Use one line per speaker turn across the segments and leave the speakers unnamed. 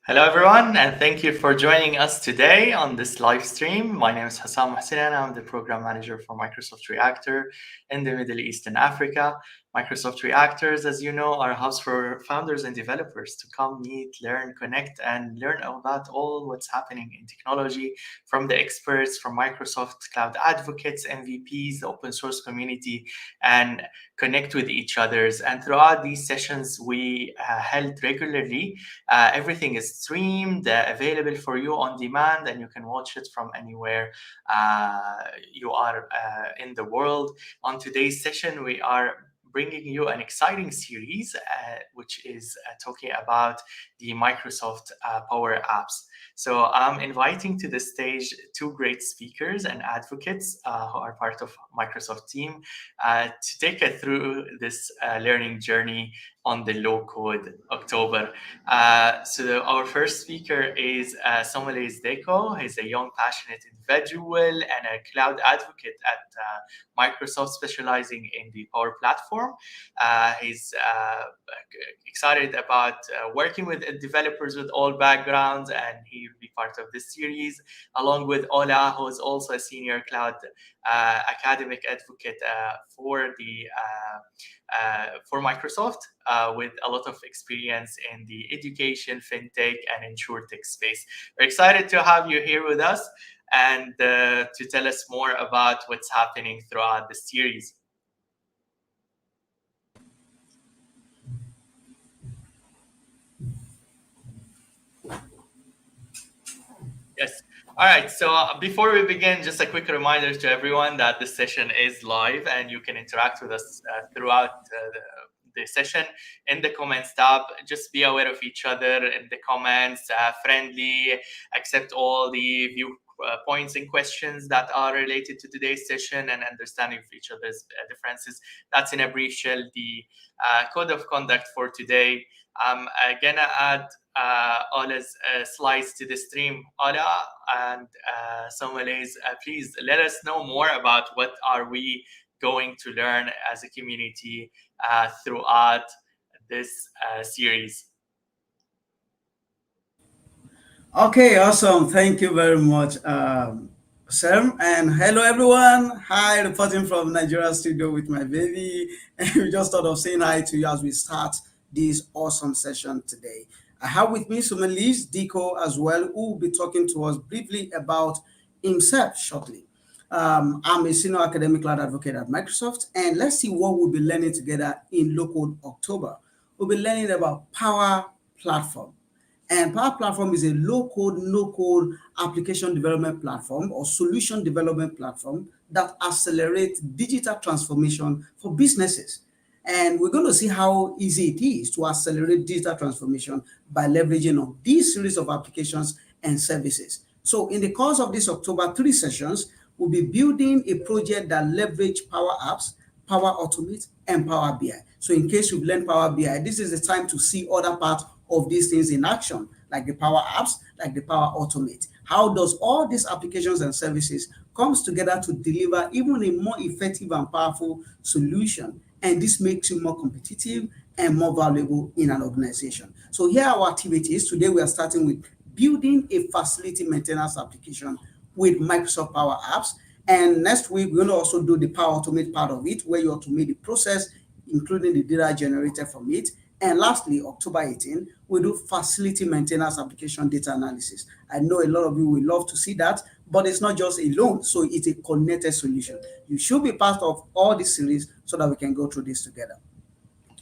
Hello, everyone, and thank you for joining us today on this live stream. My name is Hassan Mohsin, and I'm the program manager for Microsoft Reactor in the Middle East and Africa. Microsoft Reactors, as you know, are a house for founders and developers to come meet, learn, connect, and learn about all what's happening in technology from the experts, from Microsoft Cloud advocates, MVPs, the open source community, and connect with each others. And throughout these sessions we held regularly, everything is streamed, available for you on demand, and you can watch it from anywhere you are in the world. On today's session, we are bringing you an exciting series, which is talking about the Microsoft Power Apps. So I'm inviting to the stage two great speakers and advocates who are part of Microsoft team to take us through this learning journey on the low code October. So our first speaker is Somales Deko. He's a young, passionate individual and a cloud advocate at Microsoft, specializing in the Power Platform. He's excited about working with developers with all backgrounds, and he will be part of this series, along with Ola, who is also a senior cloud academic advocate for Microsoft, with a lot of experience in the education, fintech, and insurtech space. We're excited to have you here with us and to tell us more about what's happening throughout the series. Yes. All right. So before we begin, just a quick reminder to everyone that this session is live and you can interact with us throughout the session in the comments tab. Just be aware of each other in the comments, friendly, accept all the view points and questions that are related to today's session, and understanding of each other's differences. That's in a brief shell the code of conduct for today. I'm gonna add Ola's slides to the stream. Ola and Somales, please let us know more about what are we going to learn as a community throughout this series.
Okay, awesome. Thank you very much, Sam. And hello, everyone. Hi, reporting from Nigeria studio with my baby. And we just thought of saying hi to you as we start this awesome session today. I have with me Sumelis Diko as well, who will be talking to us briefly about himself shortly. I'm a senior academic cloud advocate at Microsoft, and let's see what we'll be learning together in Low-Code October. We'll be learning about Power Platform. And Power Platform is a low-code, no-code application development platform or solution development platform that accelerates digital transformation for businesses. And we're going to see how easy it is to accelerate digital transformation by leveraging on these series of applications and services. So in the course of this October 3 sessions, we'll be building a project that leverage Power Apps, Power Automate, and Power BI. So in case you've learned Power BI, this is the time to see other parts of these things in action, like the Power Apps, like the Power Automate. How does all these applications and services comes together to deliver even a more effective and powerful solution? And this makes you more competitive and more valuable in an organization. So here are our activities. Today we are starting with building a facility maintenance application with Microsoft Power Apps. And next week, we're going to also do the Power Automate part of it, where you automate the process, including the data generated from it. And lastly, October 18, we do facility maintenance application data analysis. I know a lot of you will love to see that, but it's not just alone. So it's a connected solution. You should be part of all this series so that we can go through this together.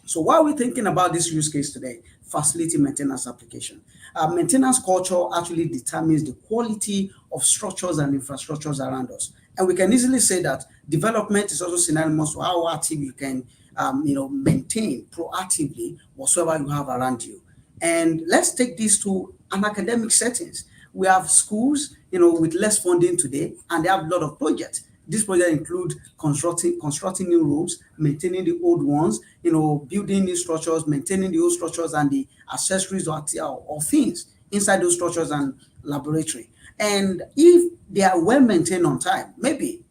So while we're thinking about this use case today, facility maintenance application, maintenance culture actually determines the quality of structures and infrastructures around us. And we can easily say that development is also synonymous to how active you can maintain proactively whatsoever you have around you. And let's take this to an academic settings. We have schools, with less funding today, and they have a lot of projects. This project include constructing new roads, maintaining the old ones, building new structures, maintaining the old structures and the accessories or things inside those structures and laboratory. And if they are well maintained on time, maybe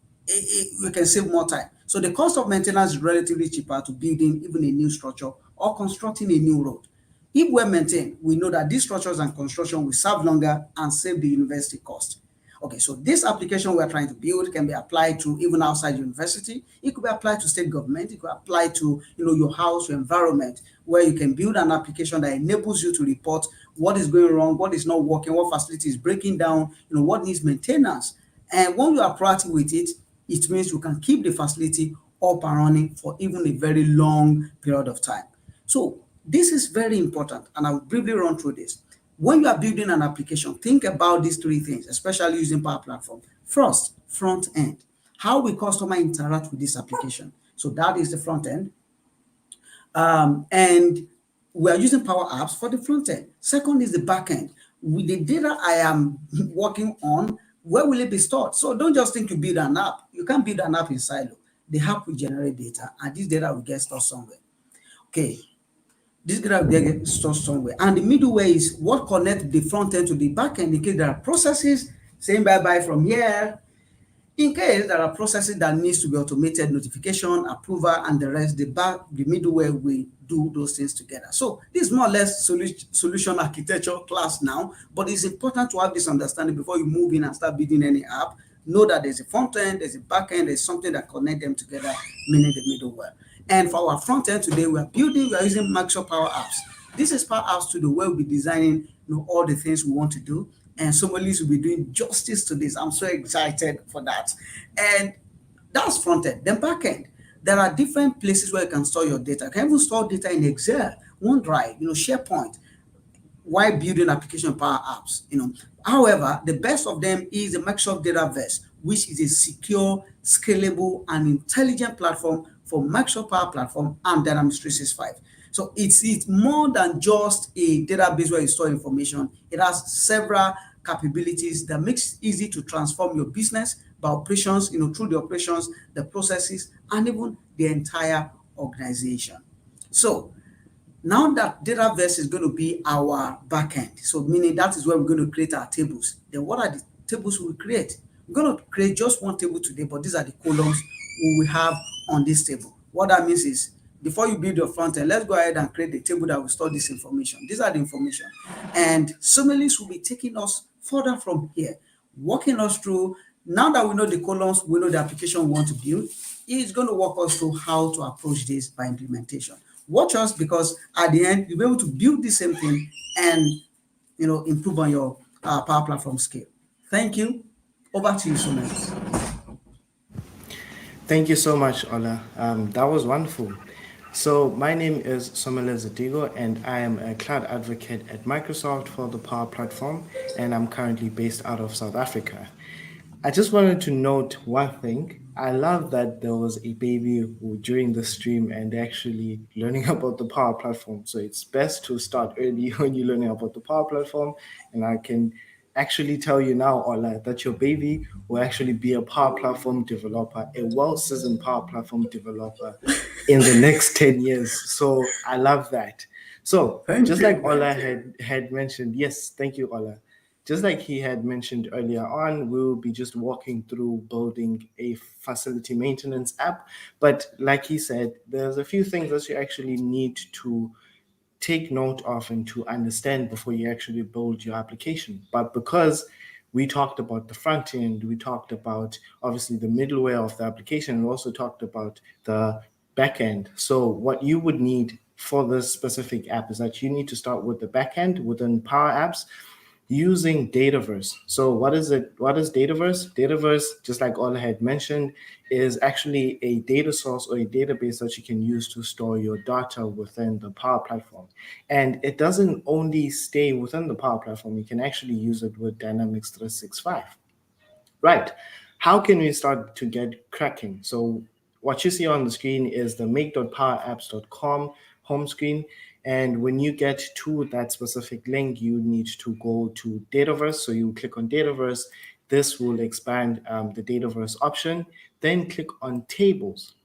we can save more time. So the cost of maintenance is relatively cheaper to building even a new structure or constructing a new road. If well maintained, we know that these structures and construction will serve longer and save the university cost. Okay, so this application we're trying to build can be applied to even outside university. It could be applied to state government. It could apply to your house, your environment, where you can build an application that enables you to report what is going wrong, what is not working, what facility is breaking down, what needs maintenance. And when you are proactive with it, it means you can keep the facility up and running for even a very long period of time. So this is very important, and I'll briefly run through this. When you are building an application, think about these three things, especially using Power Platform. First, front end. How will customer interact with this application? So that is the front end. And we are using Power Apps for the front end. Second is the back end. With the data I am working on, where will it be stored? So don't just think you build an app. You can't build an app in silo. The app will generate data, and this data will get stored somewhere. Okay, this data will get stored somewhere. And the middleware is what connects the front end to the back end in case there are processes saying bye-bye from here. In case there are processes that needs to be automated, notification, approval, and the rest, the middleware will do those things together. So this is more or less solution architecture class now, but it's important to have this understanding before you move in and start building any app. Know that there's a front end, there's a back end, there's something that connect them together, meaning the middleware. And for our front end today, we are using Microsoft Power Apps. This is Power Apps Studio where we'll be designing all the things we want to do. And Somalis will be doing justice to this. I'm so excited for that. And that's front end. Then back end. There are different places where you can store your data. You can even store data in Excel, OneDrive, SharePoint, while building application Power Apps. However, the best of them is the Microsoft Dataverse, which is a secure, scalable, and intelligent platform for Microsoft Power Platform and Dynamics 365. So it's more than just a database where you store information. It has several capabilities that makes it easy to transform your business by operations, through the operations, the processes, and even the entire organization. So now that Dataverse is going to be our backend, so meaning that is where we're going to create our tables. Then what are the tables we will create? We're going to create just one table today, but these are the columns we will have on this table. What that means is, before you build your front end, let's go ahead and create the table that will store this information. These are the information. And Somalis will be taking us further from here, walking us through. Now that we know the columns, we know the application we want to build, he's going to walk us through how to approach this by implementation. Watch us, because at the end, you'll be able to build the same thing and improve on your Power Platform skill. Thank you. Over to you, Somalis.
Thank you so much, Ola. That was wonderful. So my name is Somele Zadigo, and I am a cloud advocate at Microsoft for the Power Platform, and I'm currently based out of South Africa. I just wanted to note one thing. I love that there was a baby who during the stream and actually learning about the Power Platform. So it's best to start early when you're learning about the Power Platform. And I can actually tell you now, Ola, that your baby will actually be a Power Platform developer, a well-seasoned Power Platform developer in the next 10 years. So I love that. So
Thank
just
you.
like Ola had mentioned, yes, thank you, Ola. Just like he had mentioned earlier on, we'll be just walking through building a facility maintenance app. But like he said, there's a few things that you actually need to take note of and to understand before you actually build your application. But because we talked about the front end, we talked about obviously the middleware of the application, we also talked about the back end. So what you would need for this specific app is that you need to start with the back end within Power Apps using Dataverse. So what is it? What is Dataverse? Dataverse, just like Ola had mentioned, is actually a data source or a database that you can use to store your data within the Power Platform. And it doesn't only stay within the Power Platform, you can actually use it with Dynamics 365. Right. How can we start to get cracking? So what you see on the screen is the make.powerapps.com home screen. And when you get to that specific link, you need to go to Dataverse. So you click on Dataverse. This will expand the Dataverse option. Then click on Tables.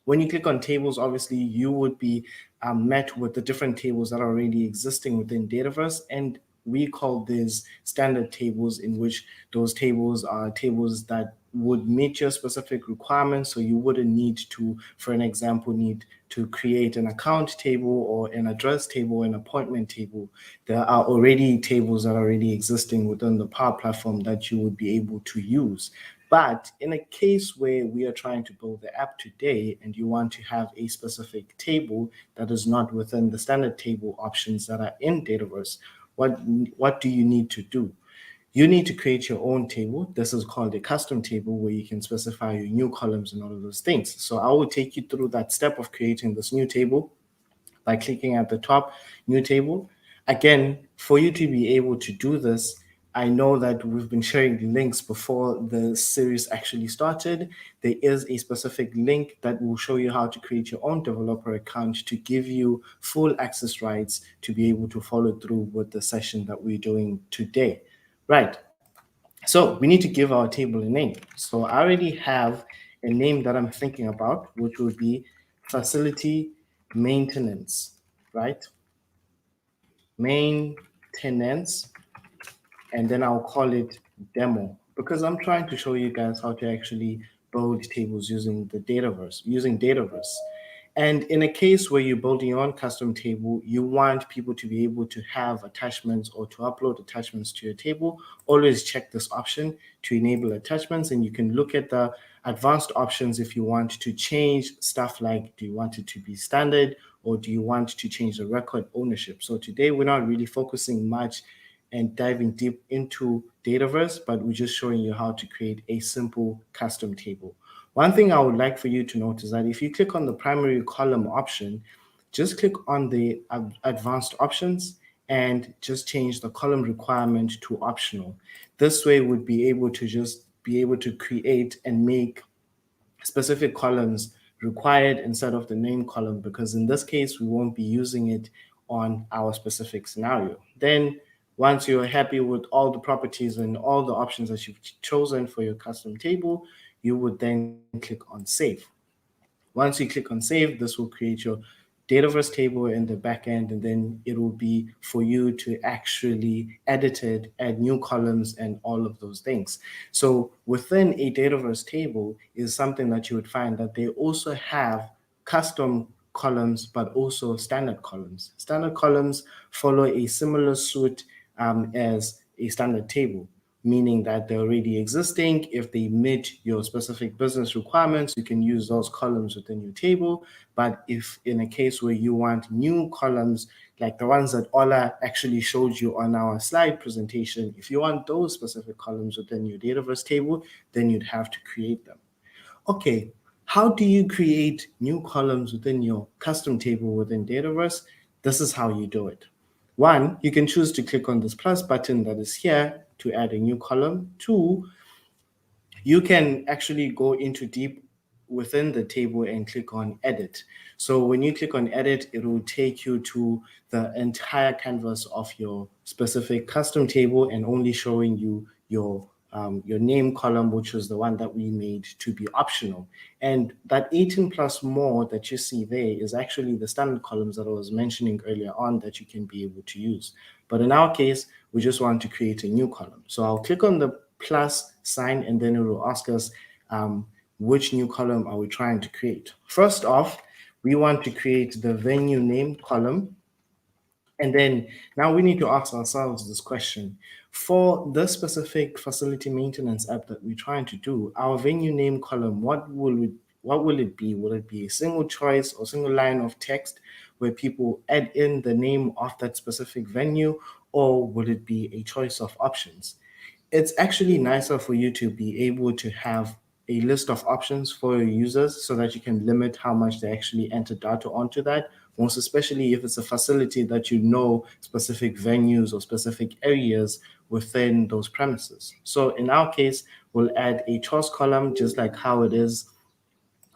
When you click on tables, obviously you would be met with the different tables that are already existing within Dataverse. And we call these standard tables, in which those tables are tables that would meet your specific requirements. So you wouldn't need to, for an example, need to create an account table or an address table, an appointment table, there are already tables that are already existing within the Power Platform that you would be able to use. But in a case where we are trying to build the app today and you want to have a specific table that is not within the standard table options that are in Dataverse, what do you need to do? You need to create your own table. This is called a custom table where you can specify your new columns and all of those things. So I will take you through that step of creating this new table by clicking at the top, new table. Again, for you to be able to do this, I know that we've been sharing links before the series actually started. There is a specific link that will show you how to create your own developer account to give you full access rights to be able to follow through with the session that we're doing today. Right. So we need to give our table a name. So I already have a name that I'm thinking about, which would be facility maintenance, right? Maintenance, and then I'll call it demo because I'm trying to show you guys how to actually build tables using Dataverse. And in a case where you're building your own custom table, you want people to be able to have attachments or to upload attachments to your table. Always check this option to enable attachments, and you can look at the advanced options if you want to change stuff like, do you want it to be standard or do you want to change the record ownership? So today we're not really focusing much and diving deep into Dataverse, but we're just showing you how to create a simple custom table. One thing I would like for you to note is that if you click on the primary column option, just click on the advanced options and just change the column requirement to optional. This way we'd be able to just be able to create and make specific columns required instead of the name column, because in this case, we won't be using it on our specific scenario. Then once you're happy with all the properties and all the options that you've chosen for your custom table, you would then click on save. Once you click on save, this will create your Dataverse table in the backend, and then it will be for you to actually edit it, add new columns, and all of those things. So within a Dataverse table is something that you would find that they also have custom columns, but also standard columns. Standard columns follow a similar suit as a standard table, meaning that they're already existing. If they meet your specific business requirements, you can use those columns within your table. But if in a case where you want new columns, like the ones that Ola actually showed you on our slide presentation, if you want those specific columns within your Dataverse table, then you'd have to create them. Okay, how do you create new columns within your custom table within Dataverse? This is how you do it. One, you can choose to click on this plus button that is here to add a new column. Two, you can actually go into deep within the table and click on edit. So when you click on edit, it will take you to the entire canvas of your specific custom table and only showing you your name column, which is the one that we made to be optional. And that 18 plus more that you see there is actually the standard columns that I was mentioning earlier on that you can be able to use. But in our case, we just want to create a new column. So I'll click on the plus sign, and then it will ask us which new column are we trying to create. First off, we want to create the venue name column. And then now we need to ask ourselves this question. For this specific facility maintenance app that we're trying to do, our venue name column, what will it be? Will it be a single choice or single line of text where people add in the name of that specific venue, or will it be a choice of options? It's actually nicer for you to be able to have a list of options for your users so that you can limit how much they actually enter data onto that, most especially if it's a facility that you know specific venues or specific areas within those premises. So in our case, we'll add a choice column just like how it is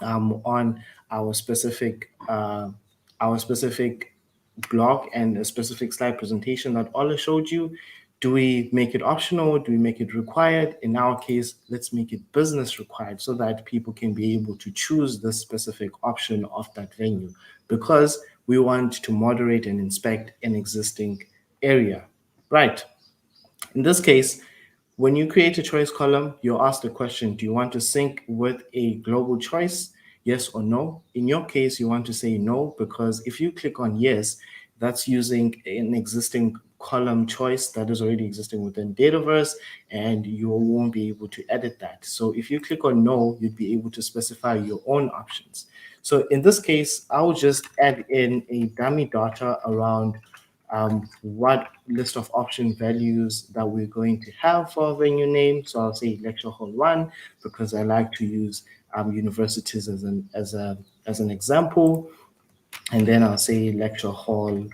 on our specific blog and a specific slide presentation that Ola showed you. Do we make it optional? Do we make it required? In our case, let's make it business required so that people can be able to choose the specific option of that venue, because we want to moderate and inspect an existing area. Right. In this case, when you create a choice column, you're asked the question, do you want to sync with a global choice? yes or no. In your case, you want to say no because if you click on yes, that's using an existing column choice that is already existing within Dataverse, and you won't be able to edit that. So if you click on no, you'd be able to specify your own options. So in this case, I'll just add in a dummy data around what list of option values that we're going to have for a venue name. So I'll say lecture hall one because I like to use universities as an example, and then I'll say lecture hall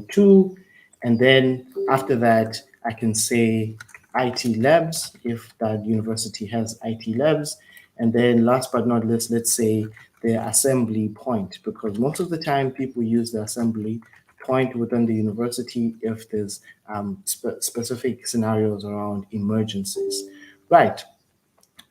two, and then after that I can say IT labs if that university has IT labs, and then last but not least, let's say the assembly point because most of the time people use the assembly point within the university if there's specific scenarios around emergencies, right?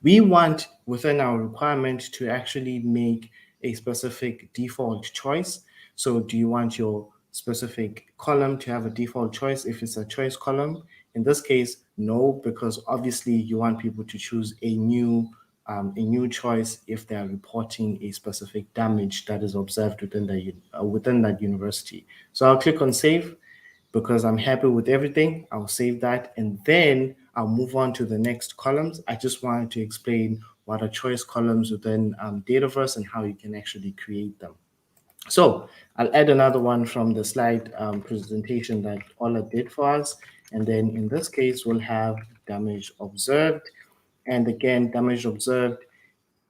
We want within our requirement to actually make a specific default choice. So do you want your specific column to have a default choice if it's a choice column? In this case, no, because obviously you want people to choose a new choice if they are reporting a specific damage that is observed within that university. So I'll click on save because I'm happy with everything. I'll save that and then I'll move on to the next columns. I just wanted to explain what are choice columns within Dataverse and how you can actually create them. So I'll add another one from the slide presentation that Ola did for us. And then in this case, we'll have damage observed. And again, damage observed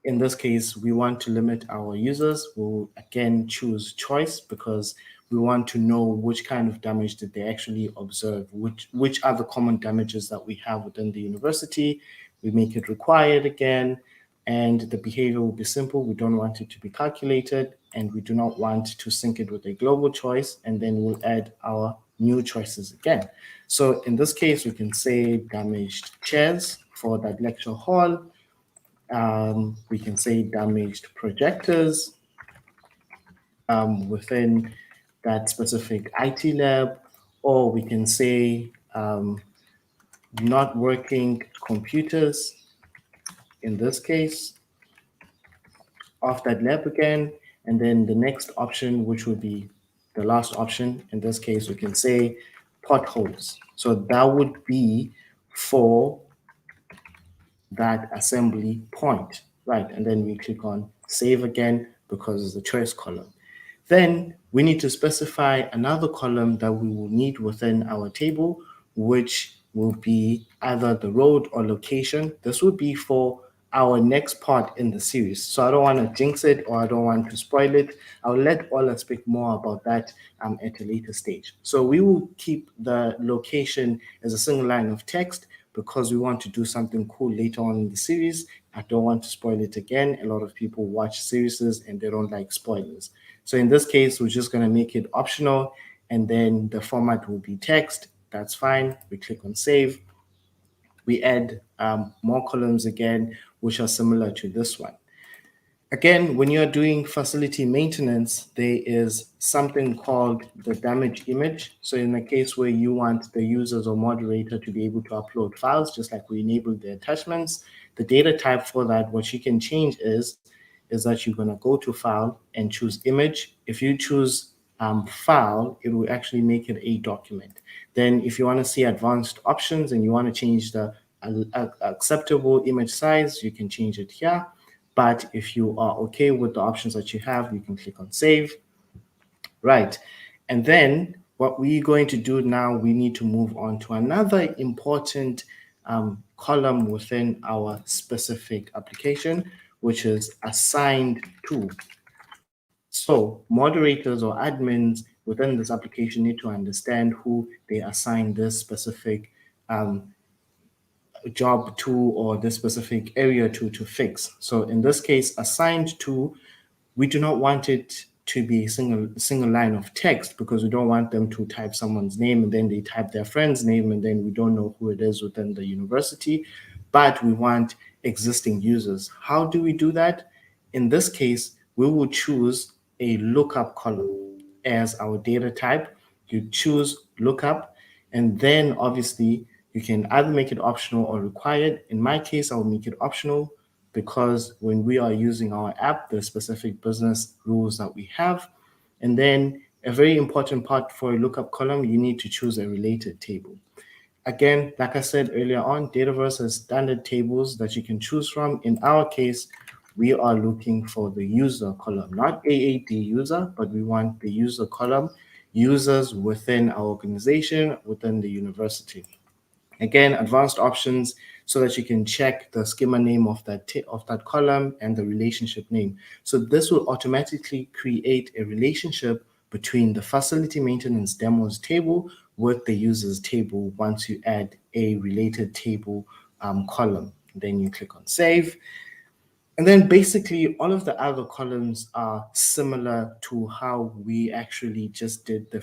in this case, we want to limit our users. We'll again choose choice because we want to know which kind of damage did they actually observe, which are the common damages that we have within the university. We make it required again, and the behavior will be simple. We don't want it to be calculated, and we do not want to sync it with a global choice, and then we'll add our new choices again. So in this case, we can say damaged chairs for that lecture hall. We can say damaged projectors within that specific IT lab, or we can say not working computers in this case of that lab again. And then the next option, which would be the last option, in this case, we can say potholes. So that would be for that assembly point, right? And then we click on save again because it's the choice column. Then we need to specify another column that we will need within our table, which will be either the road or location. This would be for our next part in the series. So I don't want to jinx it or I don't want to spoil it. I'll let Ola speak more about that at a later stage. So we will keep the location as a single line of text because we want to do something cool later on in the series. I don't want to spoil it again. A lot of people watch series and they don't like spoilers. So in this case, we're just going to make it optional and then the format will be text. That's fine. We click on save. We add more columns again, which are similar to this one. Again, when you're doing facility maintenance, there is something called the damage image. So in the case where you want the users or moderator to be able to upload files, just like we enabled the attachments, the data type for that, what you can change is that you're going to go to file and choose image. If you choose file, it will actually make it a document. Then if you want to see advanced options and you want to change the acceptable image size, you can change it here. But if you are okay with the options that you have, you can click on save. Right. And then what we're going to do now, we need to move on to another important column within our specific application, which is assigned to. So moderators or admins within this application need to understand who they assign this specific job to or this specific area to fix. So in this case, assigned to, we do not want it to be a single line of text because we don't want them to type someone's name and then they type their friend's name and then we don't know who it is within the university, but we want existing users. How do we do that? In this case, we will choose a lookup column as our data type. You choose lookup, and then obviously you can either make it optional or required. In my case, I will make it optional because when we are using our app, there's specific business rules that we have. And then a very important part for a lookup column, you need to choose a related table. Again, like I said earlier on, Dataverse has standard tables that you can choose from. In our case, we are looking for the user column, not AAD user, but we want the user column, users within our organization, within the university. Again, advanced options so that you can check the schema name of that column and the relationship name. So this will automatically create a relationship between the facility maintenance demos table with the users table once you add a related table column. Then you click on save. And then basically all of the other columns are similar to how we actually just did the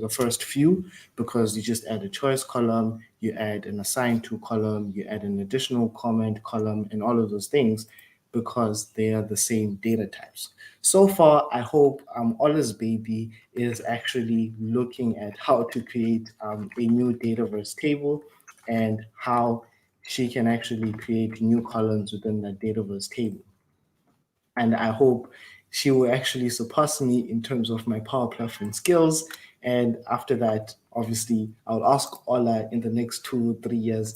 first few, because you just add a choice column, you add an assigned to column, you add an additional comment column, and all of those things because they are the same data types. So far, I hope Ola's baby is actually looking at how to create a new Dataverse table and how she can actually create new columns within that Dataverse table. And I hope she will actually surpass me in terms of my Power Platform skills. And after that, obviously, I'll ask Ola in the next 2 3 years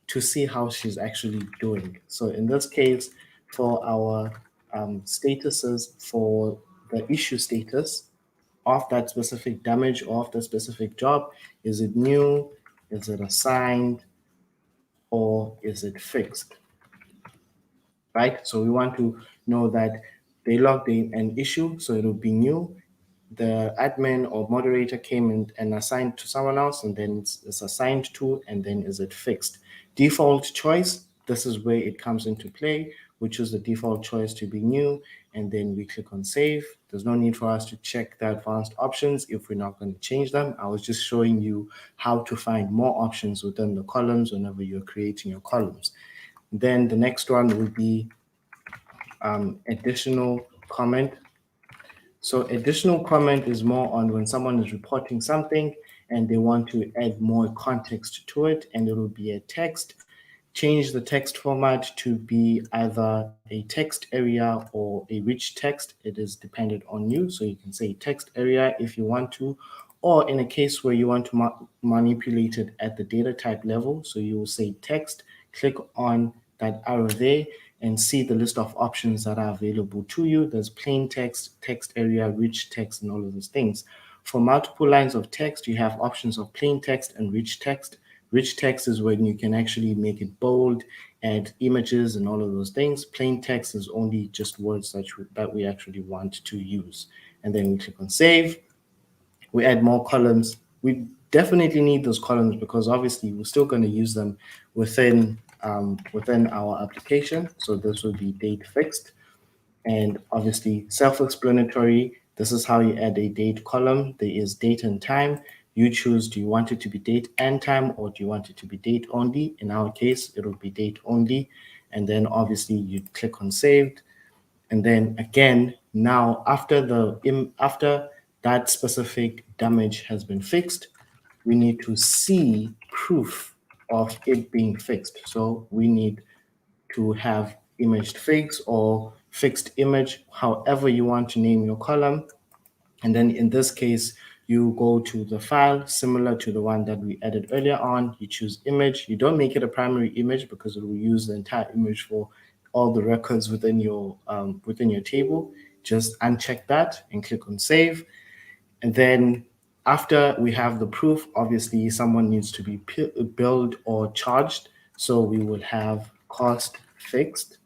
to see how she's actually doing. So in this case, for our statuses for the issue status of that specific damage or of the specific job, is it new, is it assigned, or is it fixed? Right? So we want to know that they logged in an issue, so it'll be new. The admin or moderator came in and assigned to someone else, and then it's assigned to, and then is it fixed? Default choice, this is where it comes into play. We choose the default choice to be new, and then we click on save. There's no need for us to check the advanced options if we're not going to change them. I was just showing you how to find more options within the columns whenever you're creating your columns. Then the next one would be additional comment. So additional comment is more on when someone is reporting something and they want to add more context to it, and it will be a text. Change the text format to be either a text area or a rich text. It is dependent on you. So you can say text area if you want to, or in a case where you want to manipulate it at the data type level. So you will say text, click on that arrow there, and see the list of options that are available to you. There's plain text, text area, rich text, and all of those things. For multiple lines of text, you have options of plain text and rich text. Rich text is when you can actually make it bold, add images, and all of those things. Plain text is only just words that we actually want to use. And then we click on save. We add more columns. We definitely need those columns because obviously we're still going to use them within our application. So this will be date fixed, and obviously self-explanatory. This is how you add a date column. There is date and time. You choose, do you want it to be date and time, or do you want it to be date only? In our case, it will be date only. And then obviously you click on saved. And then again, now after that specific damage has been fixed, we need to see proof of it being fixed. So we need to have imaged fix or fixed image, however you want to name your column. And then in this case, you go to the file similar to the one that we added earlier on. You choose image. You don't make it a primary image because it will use the entire image for all the records within your table. Just uncheck that and click on save. And then after we have the proof, obviously someone needs to be billed or charged. So we will have cost fixed,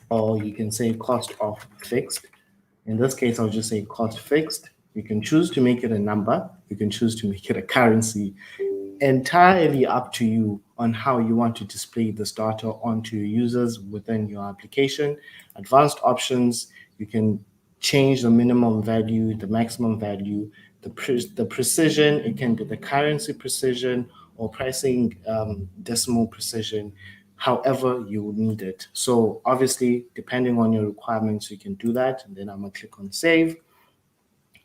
or you can say cost of fixed. In this case, I'll just say cost fixed. You can choose to make it a number. You can choose to make it a currency. Entirely up to you on how you want to display this data onto your users within your application. Advanced options, you can change the minimum value, the maximum value, the precision. It can be the currency precision or pricing decimal precision, however you need it. So obviously, depending on your requirements, you can do that. And then I'm gonna click on save.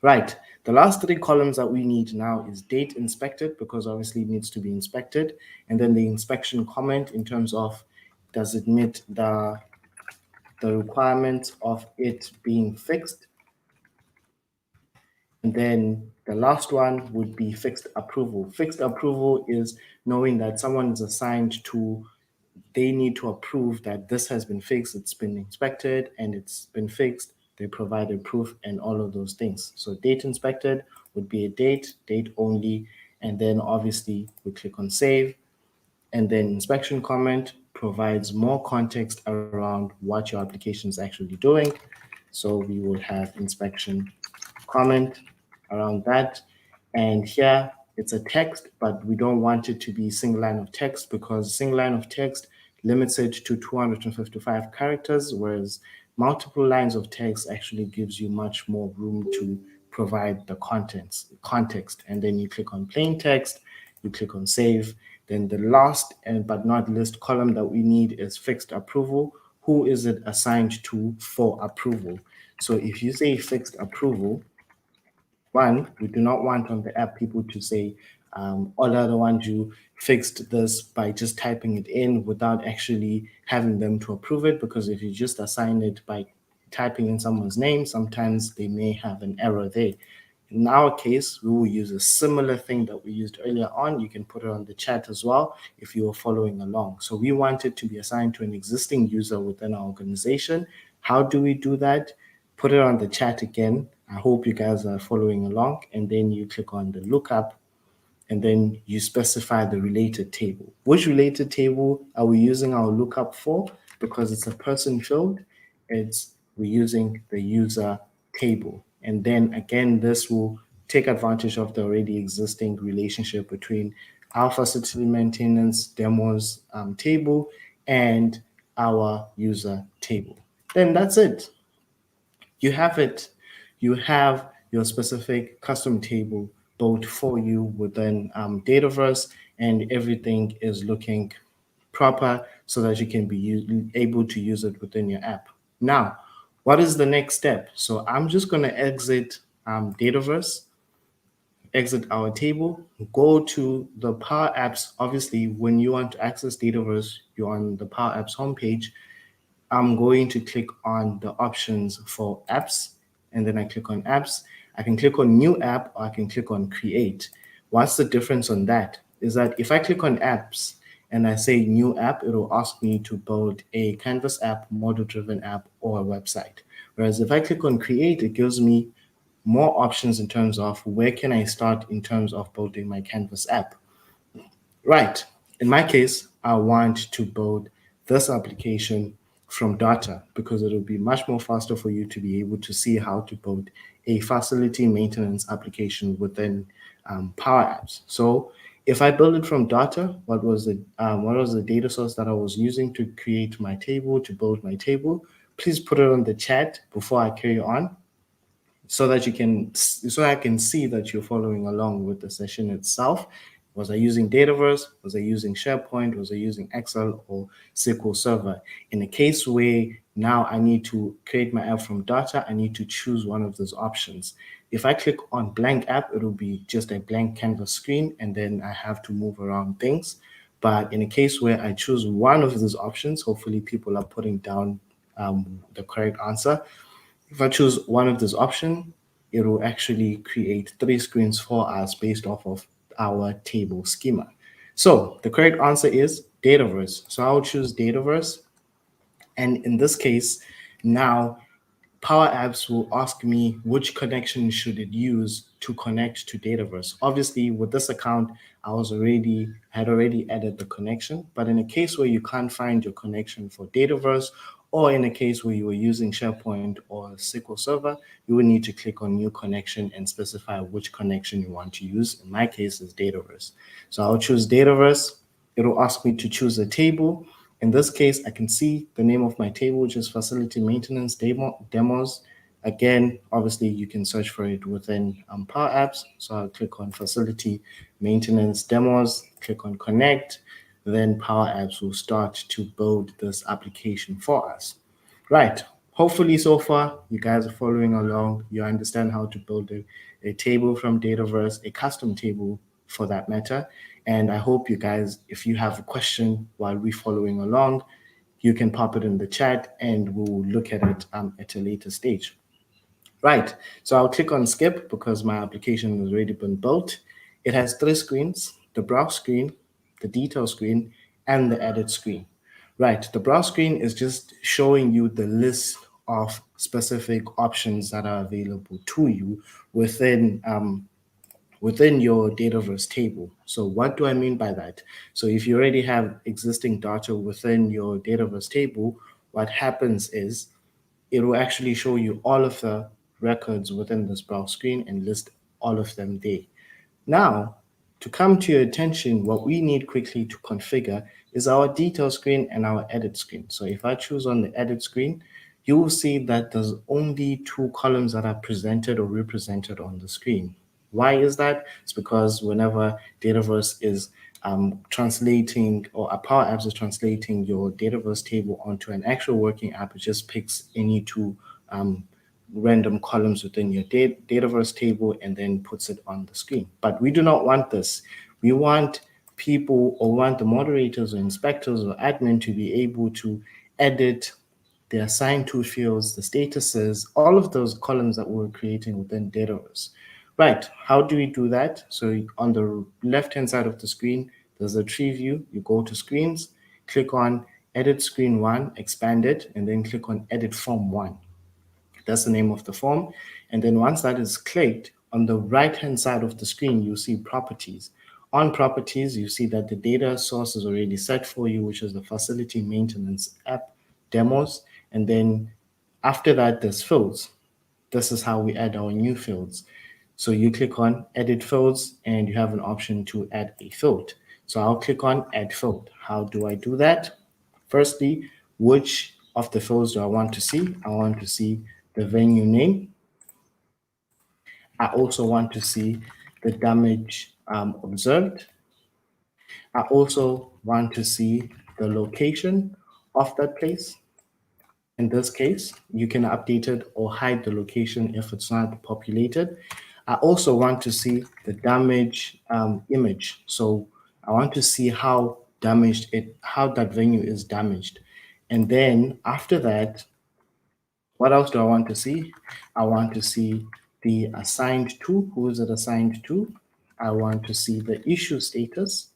Right, the last three columns that we need now is date inspected, because obviously it needs to be inspected. And then the inspection comment in terms of does it meet the the requirements of it being fixed. And then the last one would be fixed approval. Fixed approval is knowing that someone is assigned to, they need to approve that this has been fixed, it's been inspected, and it's been fixed. They provided proof and all of those things. So date inspected would be a date only, and then obviously we click on save, and then inspection comment provides more context around what your application is actually doing. So we would have inspection comment around that. And here it's a text, but we don't want it to be single line of text because single line of text limits it to 255 characters, whereas multiple lines of text actually gives you much more room to provide the context. And then you click on plain text, you click on save. Then the last and but not least column that we need is fixed approval. Who is it assigned to for approval? So if you say fixed approval, one, we do not want on the app people to say, all other ones you fixed this by just typing it in without actually having them to approve it. Because if you just assign it by typing in someone's name, sometimes they may have an error there. In our case, we will use a similar thing that we used earlier on. You can put it on the chat as well if you are following along. So we want it to be assigned to an existing user within our organization. How do we do that? Put it on the chat again. I hope you guys are following along. And then you click on the lookup, and then you specify the related table. Which related table are we using our lookup for? Because it's a person field, we're using the user table. And then again, this will take advantage of the already existing relationship between our facility maintenance demos table and our user table. Then that's it. You have it. You have your specific custom table built for you within Dataverse, and everything is looking proper so that you can be able to use it within your app. Now, what is the next step? So I'm just going to exit Dataverse, exit our table, go to the Power Apps. Obviously, when you want to access Dataverse, you're on the Power Apps homepage. I'm going to click on the options for apps, and then I click on apps. I can click on new app, or I can click on create. What's the difference on that? Is that if I click on apps and I say new app, it'll ask me to build a Canvas app, model-driven app, or a website. Whereas if I click on create, it gives me more options in terms of where can I start in terms of building my Canvas app. Right. In my case, I want to build this application from data because it'll be much more faster for you to be able to see how to build a facility maintenance application within Power Apps. So if I build it from data, what was the data source that I was using to create my table, to build my table? Please put it on the chat before I carry on, so that I can see that you're following along with the session itself. Was I using Dataverse? Was I using SharePoint? Was I using Excel or SQL Server? In a case where now I need to create my app from data, I need to choose one of those options. If I click on blank app, it'll be just a blank canvas screen, and then I have to move around things. But in a case where I choose one of those options, hopefully people are putting down the correct answer. If I choose one of those options, it will actually create 3 screens for us based off of our table schema. So the correct answer is Dataverse. So I'll choose Dataverse. And in this case, now Power Apps will ask me which connection should it use to connect to Dataverse. Obviously, with this account, I had already added the connection. But in a case where you can't find your connection for Dataverse, or in a case where you were using SharePoint or SQL Server, you will need to click on New Connection and specify which connection you want to use. In my case, it's Dataverse. So I'll choose Dataverse. It'll ask me to choose a table. In this case, I can see the name of my table, which is Facility Maintenance Demos. Again, obviously, you can search for it within Power Apps. So I'll click on Facility Maintenance Demos, click on Connect, then Power Apps will start to build this application for us. Right. Hopefully, so far, you guys are following along. You understand how to build a table from Dataverse, a custom table for that matter. And I hope you guys, if you have a question while we're following along, you can pop it in the chat and we'll look at it at a later stage. Right, so I'll click on skip because my application has already been built. It has three screens: the browse screen, the detail screen, and the edit screen. Right, the browse screen is just showing you the list of specific options that are available to you within within your Dataverse table. So what do I mean by that? So if you already have existing data within your Dataverse table, what happens is it will actually show you all of the records within this browse screen and list all of them there. Now, to come to your attention, what we need quickly to configure is our detail screen and our edit screen. So if I choose on the edit screen, you will see that there's only two columns that are presented or represented on the screen. Why is that? It's because whenever Dataverse is translating, or a Power Apps is translating your Dataverse table onto an actual working app, it just picks any two random columns within your Dataverse table and then puts it on the screen. But we do not want this. We want people, or want the moderators or inspectors or admin to be able to edit the assigned to fields, the statuses, all of those columns that we're creating within Dataverse. Right, how do we do that? So on the left-hand side of the screen, there's a tree view. You go to screens, click on edit screen 1, expand it, and then click on edit form 1. That's the name of the form. And then once that is clicked, on the right-hand side of the screen, you see properties. On properties, you see that the data source is already set for you, which is the facility maintenance app demos. And then after that, there's fields. This is how we add our new fields. So you click on edit fields and you have an option to add a field. So I'll click on add field. How do I do that? Firstly, which of the fields do I want to see? I want to see the venue name. I also want to see the damage observed. I also want to see the location of that place. In this case, you can update it or hide the location if it's not populated. I also want to see the damage image. So I want to see how how that venue is damaged. And then after that, what else do I want to see? I want to see the assigned to, who is it assigned to? I want to see the issue status,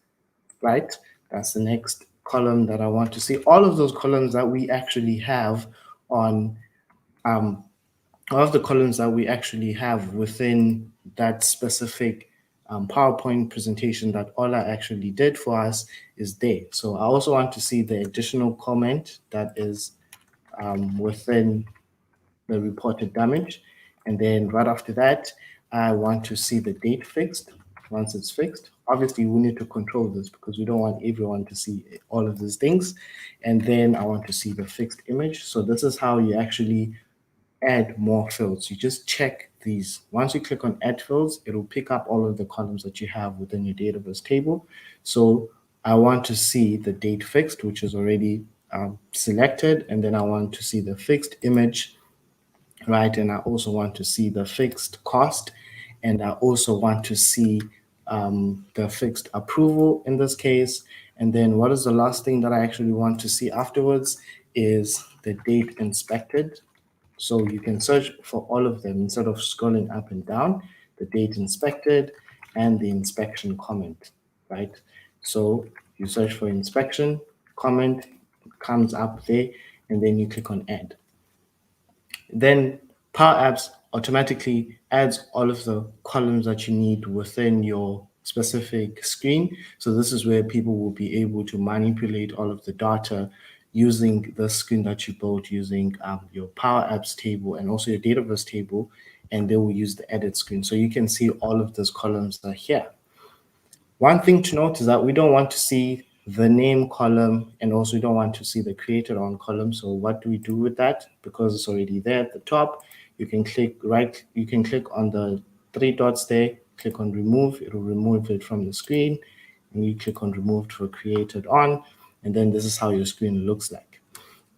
right? That's the next column that I want to see. All of those columns that we actually have on, all of the columns that we actually have within that specific PowerPoint presentation that Ola actually did for us is there. So I also want to see the additional comment that is within the reported damage. And then right after that, I want to see the date fixed. Once it's fixed, obviously we need to control this because we don't want everyone to see all of these things. And then I want to see the fixed image. So this is how you actually add more fields. You just check these. Once you click on add fields, it will pick up all of the columns that you have within your Dataverse table. So I want to see the date fixed, which is already selected. And then I want to see the fixed image, right? And I also want to see the fixed cost. And I also want to see the fixed approval in this case. And then what is the last thing that I actually want to see afterwards is the date inspected. So you can search for all of them instead of scrolling up and down, the date inspected and the inspection comment, right? So you search for inspection, comment, comes up there, and then you click on add. Then Power Apps automatically adds all of the columns that you need within your specific screen. So this is where people will be able to manipulate all of the data using the screen that you built using your Power Apps table and also your Dataverse table, and they will use the edit screen. So you can see all of those columns are here. One thing to note is that we don't want to see the name column, and also we don't want to see the created on column. So what do we do with that? Because it's already there at the top, you can click on the three dots there, click on remove, it will remove it from the screen, and you click on remove for created on, and then this is how your screen looks like.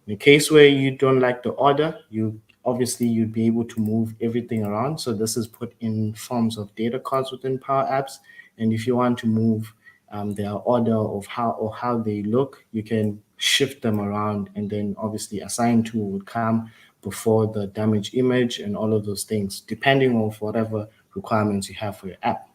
In case where you don't like the order, you'd be able to move everything around. So this is put in forms of data cards within Power Apps. And if you want to move their order of how they look, you can shift them around, and then obviously assign to would come before the damaged image and all of those things, depending on whatever requirements you have for your app.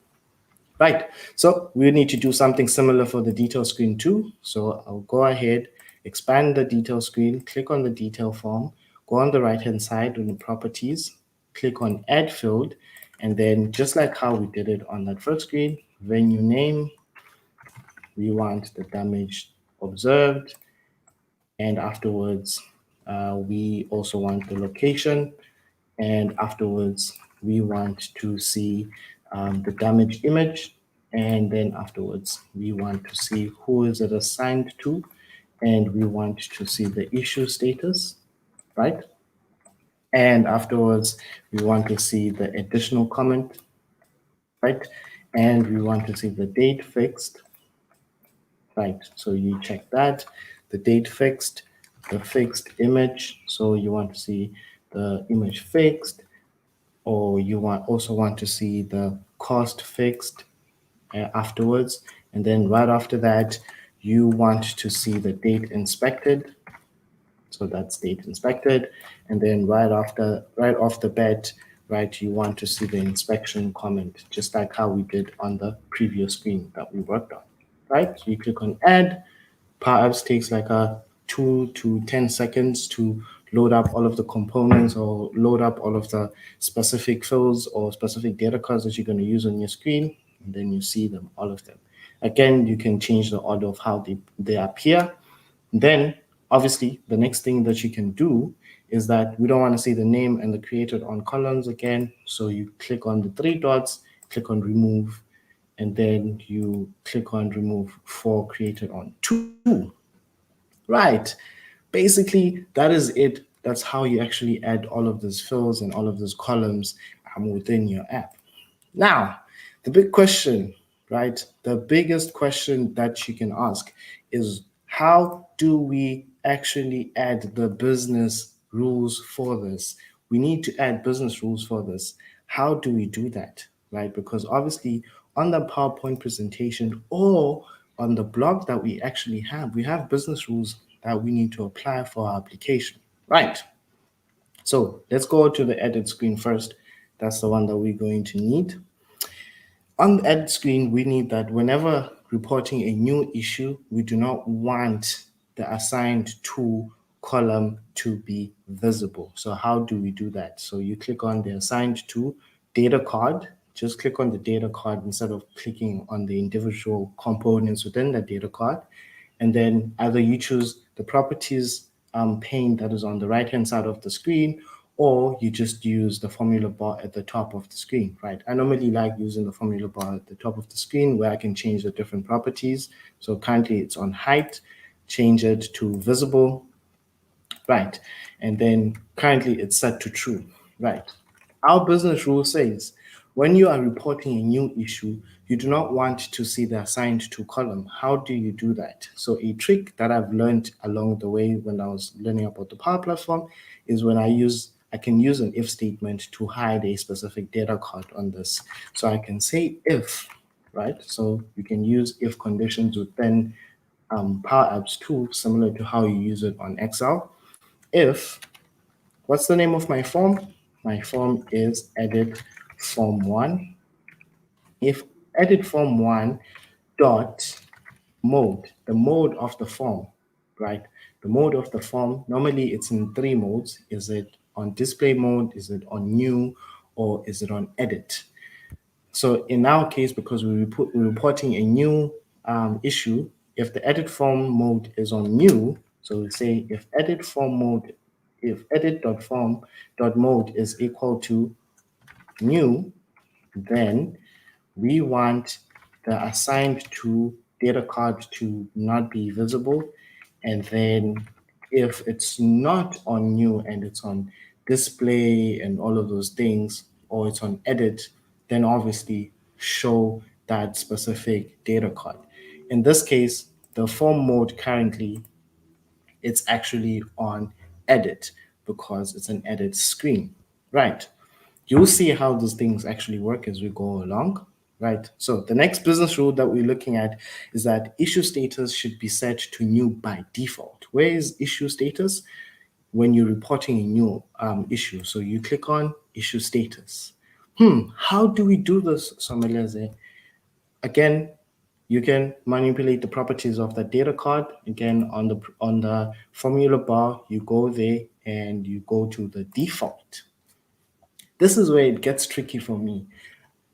Right, so we need to do something similar for the detail screen too. So I'll go ahead, expand the detail screen, click on the detail form, go on the right hand side on the properties, click on add field, and then just like how we did it on that first screen, venue name, we want the damage observed, and afterwards we also want the location, and afterwards we want to see the damaged image, and then afterwards we want to see who is it assigned to, and we want to see the issue status, right? And afterwards we want to see the additional comment, right? And we want to see the date fixed, right? So you check that, the date fixed, the fixed image, so you want to see the image fixed, or you also want to see the cost fixed afterwards. And then right after that, you want to see the date inspected. So that's date inspected. And then right off the bat, right, you want to see the inspection comment, just like how we did on the previous screen that we worked on, right? So you click on add. Perhaps takes like a 2 to 10 seconds to load up all of the components or load up all of the specific fields or specific data cards that you're going to use on your screen. And then you see them, all of them. Again, you can change the order of how they appear. Then, obviously, the next thing that you can do is that we don't want to see the name and the created on columns again. So you click on the three dots, click on remove, and then you click on remove for created on two. Right. Basically, that is it. That's how you actually add all of those fields and all of those columns within your app. Now, the big question, right? The biggest question that you can ask is, how do we actually add the business rules for this? We need to add business rules for this. How do we do that, right? Because obviously on the PowerPoint presentation or on the blog that we actually have, we have business rules that we need to apply for our application, right? So let's go to the edit screen first. That's the one that we're going to need. On the edit screen, we need that whenever reporting a new issue, we do not want the assigned to column to be visible. So how do we do that? So you click on the assigned to data card. Just click on the data card instead of clicking on the individual components within the data card. And then either you choose the properties pane that is on the right-hand side of the screen, or you just use the formula bar at the top of the screen, right? I normally like using the formula bar at the top of the screen where I can change the different properties. So currently it's on height, change it to visible, right? And then currently it's set to true, right? Our business rule says when you are reporting a new issue, you do not want to see the assigned to column. How do you do that? So a trick that I've learned along the way when I was learning about the Power Platform is when I can use an if statement to hide a specific data card on this. So I can say if, right? So you can use if conditions within Power Apps too, similar to how you use it on Excel. If, what's the name of my form? My form is edit form 1. If edit form 1 dot mode, the mode of the form, right? The mode of the form, normally it's in 3 modes. Is it on display mode? Is it on new? Or is it on edit? So in our case, because we're reporting a new issue, if the edit form mode is on new, so we say if edit.form.mode is equal to new, then we want the assigned to data card to not be visible. And then if it's not on new and it's on display and all of those things, or it's on edit, then obviously show that specific data card. In this case, the form mode currently, it's actually on edit because it's an edit screen, right? You'll see how those things actually work as we go along, right? So the next business rule that we're looking at is that issue status should be set to new by default. Where is issue status? When you're reporting a new issue. So you click on issue status. How do we do this, Someleze? Again, you can manipulate the properties of the data card. Again, on the formula bar, you go there and you go to the default. This is where it gets tricky for me.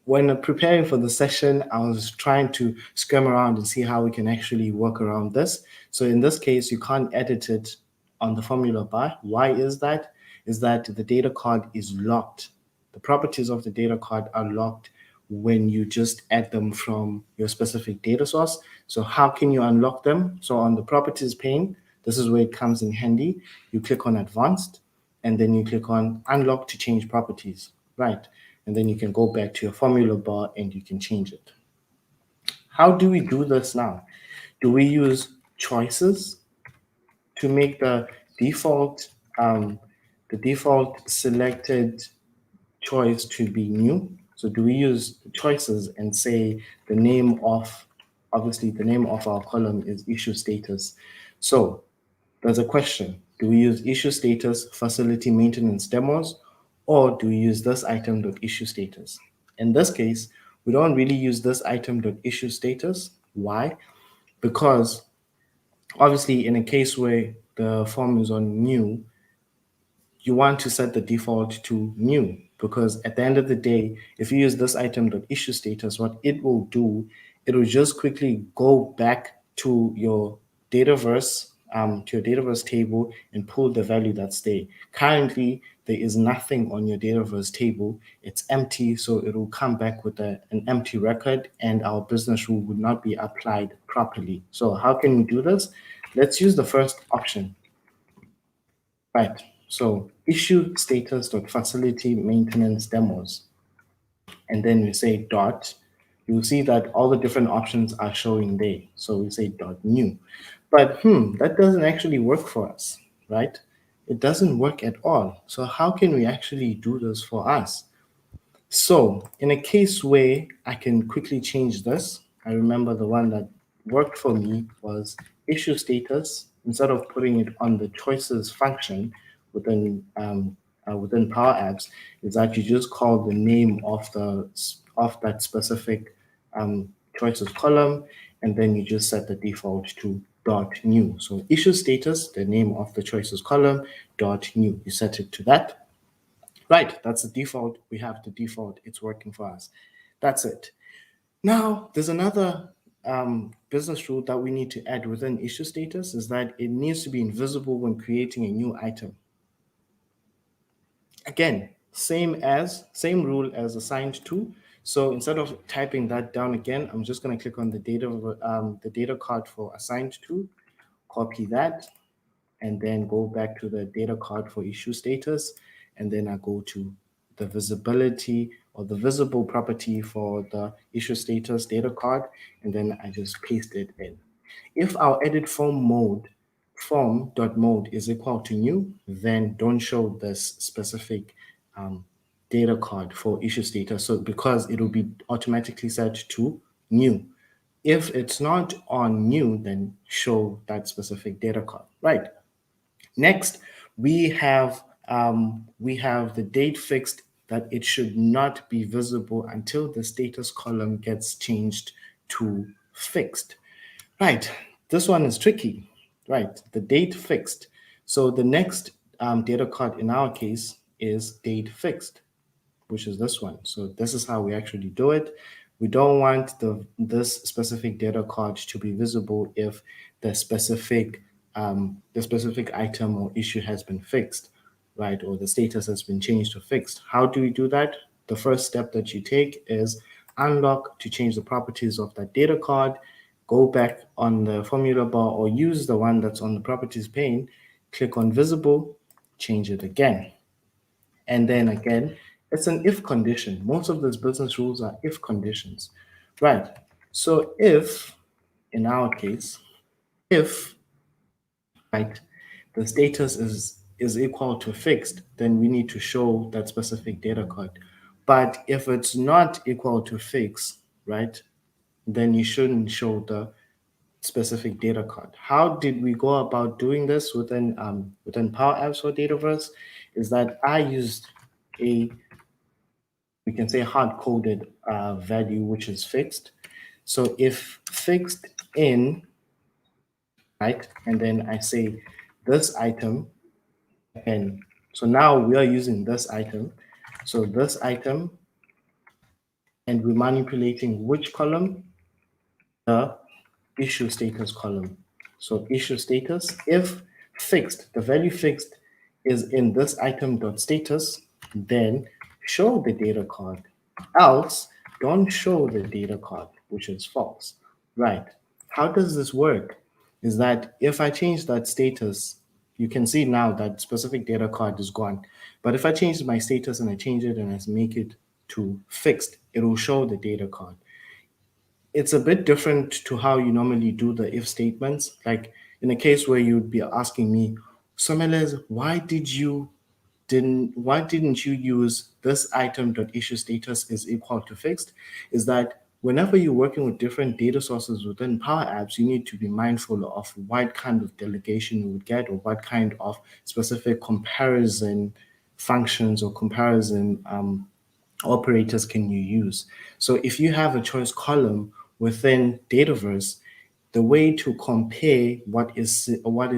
When preparing for the session, I was trying to scrum around and see how we can actually work around this. So in this case, you can't edit it on the formula bar. Why is that? Is that the data card is locked. The properties of the data card are locked when you just add them from your specific data source. So how can you unlock them? So on the properties pane, this is where it comes in handy. You click on advanced, and then you click on unlock to change properties, right? And then you can go back to your formula bar and you can change it. How do we do this now? Do we use choices to make the default selected choice to be new? So do we use choices and say the name of, obviously the name of our column is issue status. So there's a question. Do we use issue status facility maintenance demos, or do we use this item.issue status? In this case, we don't really use this item.issue status. Why? Because obviously in a case where the form is on new, you want to set the default to new, because at the end of the day, if you use this item.issue status, what it will do, it will just quickly go back to your Dataverse table and pull the value that's there. Currently, there is nothing on your Dataverse table. It's empty, so it will come back with an empty record, and our business rule would not be applied properly. So how can we do this? Let's use the first option. Right, so issue status.facility maintenance demos. And then we say dot. You'll see that all the different options are showing there. So we say dot new. But that doesn't actually work for us, right? It doesn't work at all. So how can we actually do this for us? So in a case where I can quickly change this, I remember the one that worked for me was issue status. Instead of putting it on the choices function within Power Apps, is that you just call the name of that specific choices column, and then you just set the default to dot new. So issue status, the name of the choices column, dot new. You set it to that. Right, that's the default. We have the default. It's working for us. That's it. Now, there's another business rule that we need to add within issue status, is that it needs to be invisible when creating a new item. Again, same rule as assigned to. So instead of typing that down again, I'm just going to click on the data card for assigned to, copy that, and then go back to the data card for issue status. And then I go to the visibility or the visible property for the issue status data card, and then I just paste it in. If our edit form.mode is equal to new, then don't show this specific data card for issue status. So because it will be automatically set to new. If it's not on new, then show that specific data card, right? Next, we have the date fixed, that it should not be visible until the status column gets changed to fixed. Right, this one is tricky, right? The date fixed. So the next data card in our case is date fixed, which is this one. So this is how we actually do it. We don't want this specific data card to be visible if the specific item or issue has been fixed, right? Or the status has been changed to fixed. How do we do that? The first step that you take is unlock to change the properties of that data card, go back on the formula bar or use the one that's on the properties pane, click on visible, change it again. And then again, it's an if condition. Most of those business rules are if conditions, right? So if, in our case, if, right, the status is equal to fixed, then we need to show that specific data card. But if it's not equal to fixed, right, then you shouldn't show specific data card. How did we go about doing this within Power Apps for Dataverse? Is that I used a, we can say, hard coded value which is fixed. So if fixed in, right, and then I say this item n. So now we are using this item. So this item, and we're manipulating which column? The issue status column. So issue status, if fixed, the value fixed is in this item dot status, then show the data card. Else, don't show the data card, which is false. Right. How does this work? Is that if I change that status, you can see now that specific data card is gone. But if I change my status and I change it and I make it to fixed, it will show the data card. It's a bit different to how you normally do the if statements. Like in a case where you'd be asking me, Someles, why didn't you use this item dot issue status is equal to fixed? Is that whenever you're working with different data sources within Power Apps, you need to be mindful of what kind of delegation you would get or what kind of specific comparison functions or comparison operators can you use. So if you have a choice column within Dataverse, the way to compare what is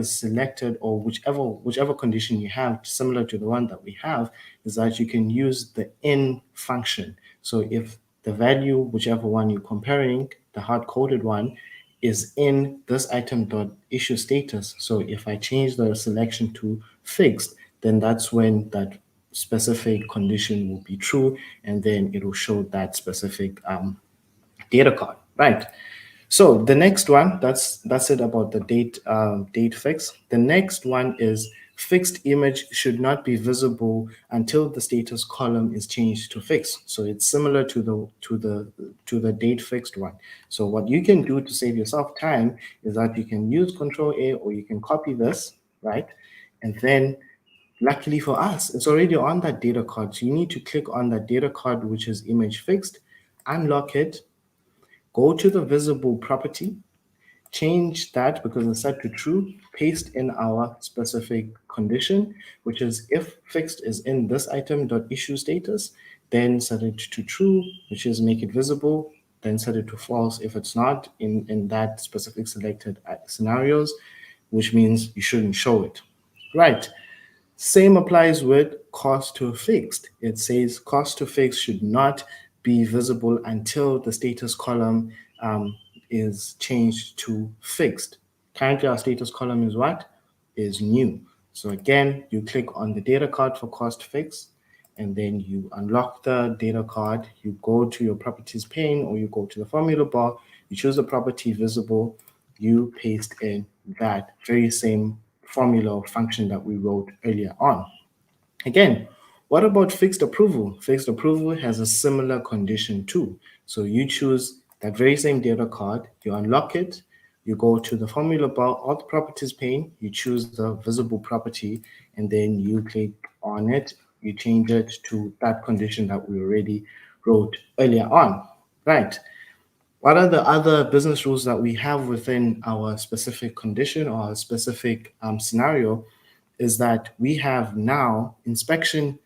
selected or whichever condition you have, similar to the one that we have, is that you can use the in function. So if the value, whichever one you're comparing, the hard-coded one, is in this item dot issue status. So if I change the selection to fixed, then that's when that specific condition will be true, and then it will show that specific data card, right? So the next one, that's it about the date fix. The next one is fixed image should not be visible until the status column is changed to fixed. So it's similar to the date fixed one. So what you can do to save yourself time is that you can use Control A or you can copy this, right? And then luckily for us, it's already on that data card. So you need to click on that data card, which is image fixed, unlock it, go to the visible property, change that because it's set to true, paste in our specific condition, which is if fixed is in this item dot issue status, then set it to true, which is make it visible, then set it to false if it's not in that specific selected scenarios, which means you shouldn't show it. Right. Same applies with cost to fixed. It says cost to fixed should not be visible until the status column is changed to fixed. Currently, our status column is what? Is new. So again, you click on the data card for cost fixed, and then you unlock the data card. You go to your properties pane, or you go to the formula bar. You choose the property visible. You paste in that very same formula or function that we wrote earlier on. Again, what about fixed approval? Fixed approval has a similar condition too. So you choose that very same data card, you unlock it, you go to the formula bar or the properties pane, you choose the visible property, and then you click on it, you change it to that condition that we already wrote earlier on, right? What are the other business rules that we have within our specific condition or our specific scenario? Is that we have now inspection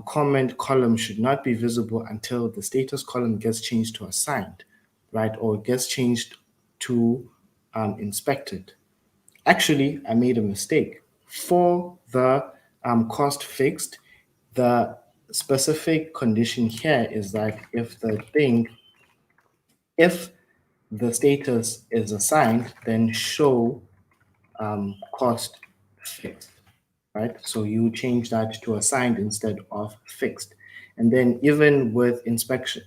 comment column should not be visible until the status column gets changed to assigned, right? Or gets changed to inspected. Actually, I made a mistake. For the cost fixed, the specific condition here is that if the status is assigned, then show cost fixed, right? So you change that to assigned instead of fixed. And then even with inspection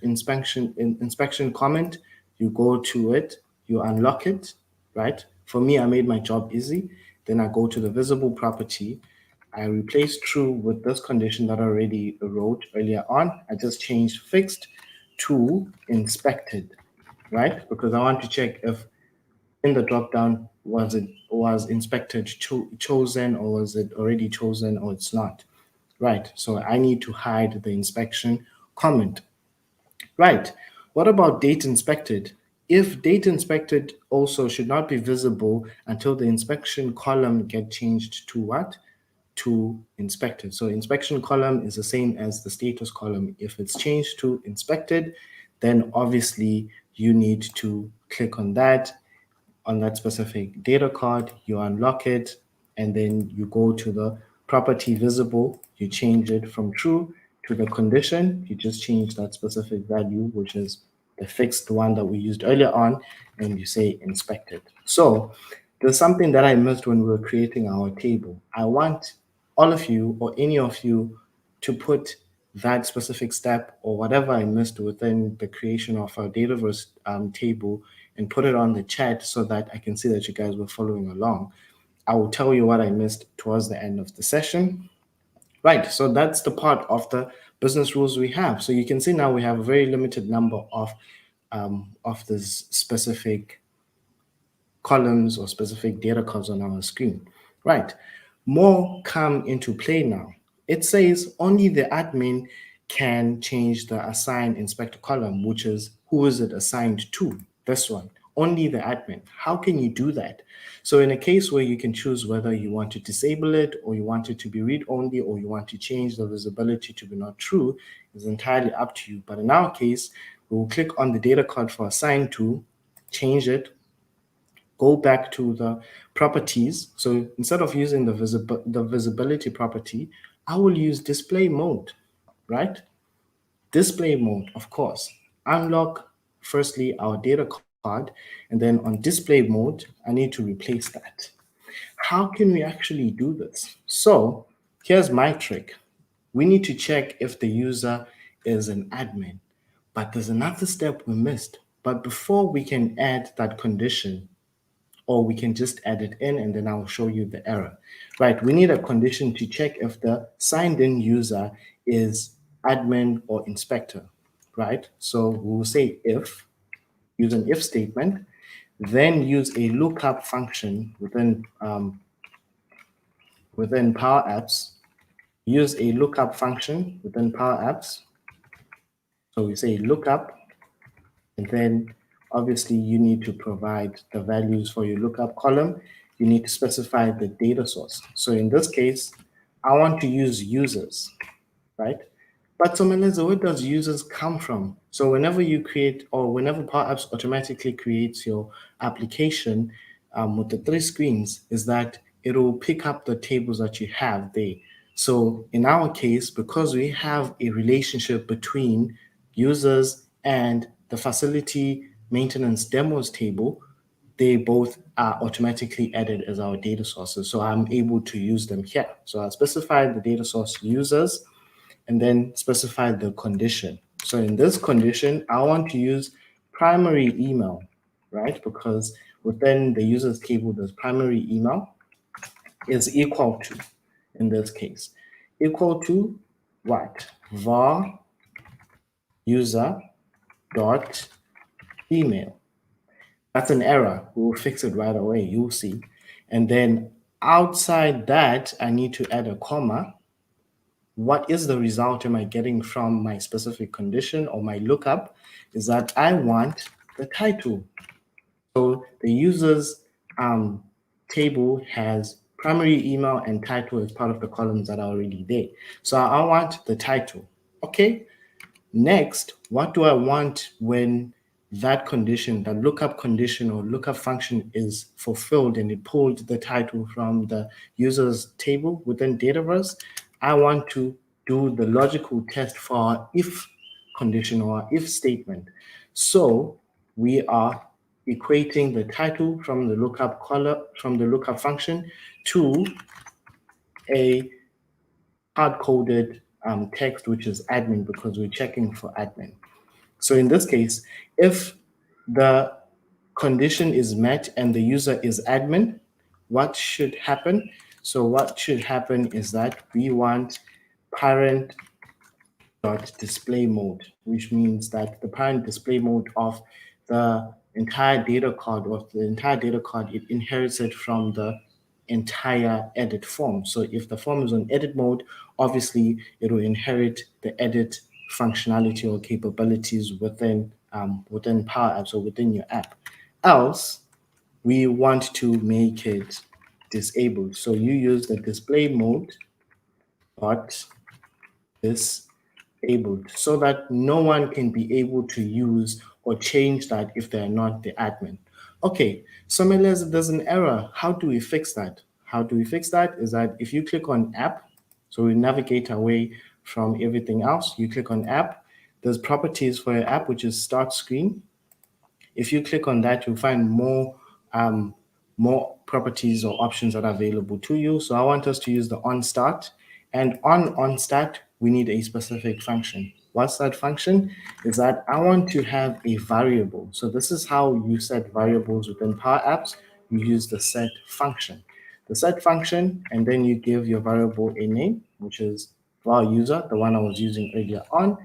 comment, you go to it, you unlock it, right? For me, I made my job easy. Then I go to the visible property. I replace true with this condition that I already wrote earlier on. I just changed fixed to inspected, right? Because I want to check if in the drop down was inspected chosen, or was it already chosen, or it's not, right? So I need to hide the inspection comment, right? What about date inspected? if data inspected also should not be visible until the inspection column get changed to what? To inspected. So inspection column is the same as the status column. If it's changed to inspected, then obviously you need to click on that specific data card, you unlock it, and then you go to the property visible, you change it from true to the condition, you just change that specific value, which is the fixed one that we used earlier on, and you say inspected. So there's something that I missed when we were creating our table. I want all of you or any of you to put that specific step or whatever I missed within the creation of our Dataverse table and put it on the chat so that I can see that you guys were following along. I will tell you what I missed towards the end of the session. Right, so that's the part of the business rules we have. So you can see now we have a very limited number of this specific columns or specific data cards on our screen. Right, more come into play now. It says only the admin can change the assign inspector column, which is who is it assigned to? This one, only the admin. How can you do that? So in a case where you can choose whether you want to disable it or you want it to be read only or you want to change the visibility to be not true is entirely up to you. But in our case, we will click on the data card for assign to, change it, go back to the properties. So instead of using the visibility property, I will use display mode, right? Display mode, of course. Unlock firstly our data card, and then on display mode, I need to replace that. How can we actually do this? So here's my trick. We need to check if the user is an admin, but there's another step we missed. But before we can add that condition, or we can just add it in and then I'll show you the error. Right, we need a condition to check if the signed in user is admin or inspector, right? So we'll say if, use an if statement, then use a lookup function within Power Apps, use a lookup function within Power Apps. So we say lookup, and then obviously you need to provide the values for your lookup column. You need to specify the data source. So in this case, I want to use users, right? But so Melissa, where does users come from? So whenever you create or whenever Power Apps automatically creates your application with the three screens, is that it will pick up the tables that you have there. So in our case, because we have a relationship between users and the facility maintenance demos table, they both are automatically added as our data sources. So I'm able to use them here. So I specify the data source users and then specify the condition. So in this condition, I want to use primary email, right? Because within the users table, there's primary email is equal to, in this case, equal to what? Var user dot email. That's an error. We'll fix it right away. You'll see. And then outside that, I need to add a comma. What is the result am I getting from my specific condition or my lookup? Is that I want the title. So the users table has primary email and title as part of the columns that are already there. So I want the title. Okay. Next, what do I want when that condition, that lookup condition or lookup function is fulfilled and it pulled the title from the user's table within Dataverse? I want to do the logical test for our if condition or our if statement. So we are equating the title from the lookup column, from the lookup function to a hard-coded text, which is admin, because we're checking for admin. So in this case, if the condition is met and the user is admin, what should happen? So what should happen is that we want parent dot display mode, which means that the parent display mode of the entire data card it inherits it from the entire edit form. So if the form is on edit mode, obviously it will inherit the edit functionality or capabilities within within Power Apps or within your app. Else, we want to make it disabled. So you use the display mode dot disabled so that no one can be able to use or change that if they're not the admin. Okay, so Melez, there's an error. How do we fix that? How do we fix that? Is that if you click on app, so we navigate away from everything else, you click on app, there's properties for your app, which is start screen. If you click on that, you'll find um, more properties or options that are available to you. So I want us to use the on start, and on start, we need a specific function. What's that function? Is that I want to have a variable. So this is how you set variables within Power Apps. You use the set function. The set function, and then you give your variable a name, which is var user, the one I was using earlier on,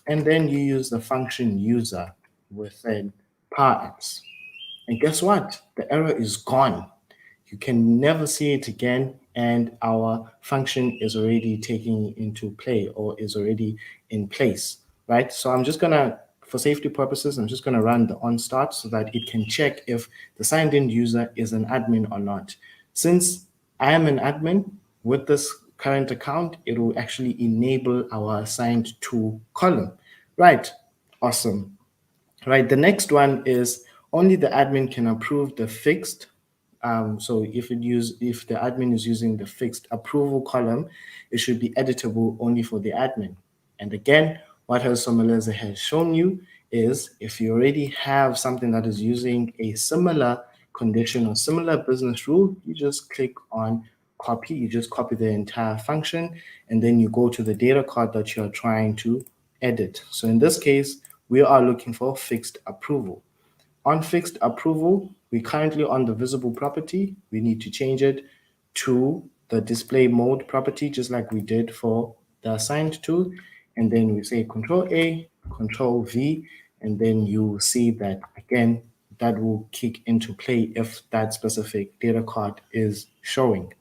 and then you use the function user within Power Apps. And guess what? The error is gone. You can never see it again, and our function is already taking into play or is already in place, right? So I'm just gonna, for safety purposes, I'm just gonna run the on start so that it can check if the signed in user is an admin or not. Since I am an admin with this current account, it will actually enable our assigned to column, right? Awesome. Right, the next one is only the admin can approve the fixed. So if the admin is using the fixed approval column, it should be editable only for the admin. And again, what Somaleza has shown you is if you already have something that is using a similar condition or similar business rule, you just click on copy, you just copy the entire function, and then you go to the data card that you're trying to edit. So in this case, we are looking for fixed approval. On fixed approval, we currently on the visible property. We need to change it to the display mode property, just like we did for the assigned to. And then we say Control A, Control V, and then you see that again, that will kick into play if that specific data card is showing.